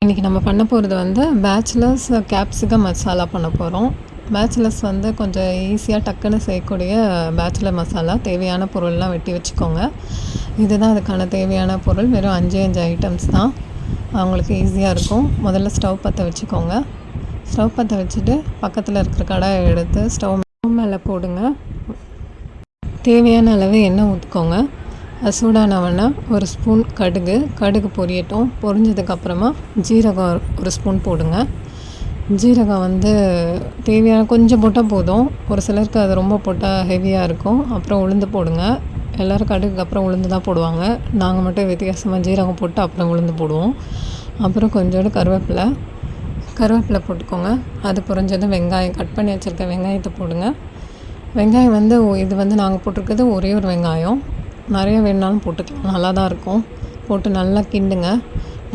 இன்றைக்கி நம்ம பண்ண போகிறது வந்து பேச்சுலர்ஸ் கேப்சிகம் மசாலா பண்ண போகிறோம். பேச்சுலர்ஸ் வந்து கொஞ்சம் ஈஸியாக டக்குன்னு செய்யக்கூடிய பேச்சுலர் மசாலா. தேவையான பொருள்லாம் வெட்டி வச்சுக்கோங்க. இதுதான் அதுக்கான தேவையான பொருள். வெறும் 5 ஐட்டம்ஸ் தான். அவங்களுக்கு ஈஸியாக இருக்கும். முதல்ல ஸ்டவ் பற்ற வச்சுக்கோங்க. ஸ்டவ் பற்ற வச்சுட்டு பக்கத்தில் இருக்கிற கடாயை எடுத்து ஸ்டவ் மேலே போடுங்க. தேவையான அளவு எண்ணெய் ஊற்றிக்கோங்க. அது சூடானவொடனே ஒரு ஸ்பூன் கடுகு பொரியட்டும். பொரிஞ்சதுக்கப்புறமா ஜீரகம் ஒரு ஸ்பூன் போடுங்க. ஜீரகம் வந்து தேவையான கொஞ்சம் போட்டால் போதும். ஒரு சிலருக்கு அது ரொம்ப போட்டால் ஹெவியாக இருக்கும். அப்புறம் உளுந்து போடுங்க. எல்லோரும் கடுகுக்கு அப்புறம் உளுந்து தான் போடுவாங்க. நாங்கள் மட்டும் வித்தியாசமாக ஜீரகம் போட்டு அப்புறம் உளுந்து போடுவோம். அப்புறம் கொஞ்சோண்டு கருவேப்பிலை போட்டுக்கோங்க. அது பொரிஞ்சதும் வெங்காயம் கட் பண்ணி வச்சுருக்க வெங்காயத்தை போடுங்க. வெங்காயம் வந்து இது வந்து நாங்கள் போட்டிருக்கிறது ஒரே ஒரு வெங்காயம். நிறைய வேணுனாலும் போட்டுக்கலாம், நல்லா தான் இருக்கும். போட்டு நல்லா கிண்டுங்க.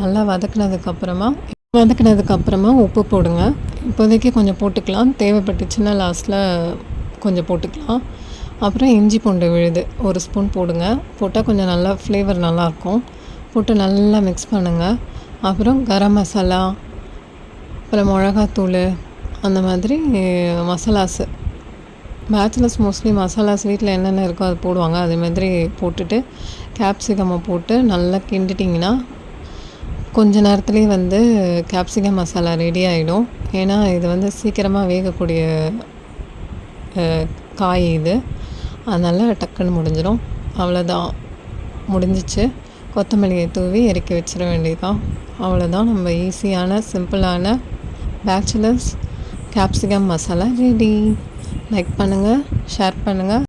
நல்லா வதக்குனதுக்கப்புறமா உப்பு போடுங்க. இப்போதைக்கு கொஞ்சம் போட்டுக்கலாம், தேவைப்பட்டுச்சுன்னா லாஸ்ட்டில் கொஞ்சம் போட்டுக்கலாம். அப்புறம் இஞ்சி பூண்டு விழுது ஒரு ஸ்பூன் போடுங்க. போட்டால் கொஞ்சம் நல்லா ஃப்ளேவர் நல்லாயிருக்கும். போட்டு நல்லா மிக்ஸ் பண்ணுங்கள். அப்புறம் கரம் மசாலா, அப்புறம் மிளகாத்தூள், அந்த மாதிரி மசாலாஸு. பேச்சுலர்ஸ் மோஸ்ட்லி மசாலாஸ் வீட்டில் என்னென்ன இருக்கோ அது போடுவாங்க. அதே மாதிரி போட்டுட்டு கேப்சிகமை போட்டு நல்லா கிண்டிட்டிங்கன்னா கொஞ்ச நேரத்துலேயே வந்து கேப்சிகம் மசாலா ரெடி ஆகிடும். ஏன்னா இது வந்து சீக்கிரமாக வேகக்கூடிய காய் இது. அதனால் டக்குன்னு முடிஞ்சிடும். அவ்வளோதான், முடிஞ்சிச்சு. கொத்தமல்லியை தூவி இறக்கி வச்சிட வேண்டியதுதான். அவ்வளோதான், நம்ம ஈஸியான சிம்பிளான bachelors capsicum masala ready. Like பண்ணுங்கள், ஷேர் பண்ணுங்கள்.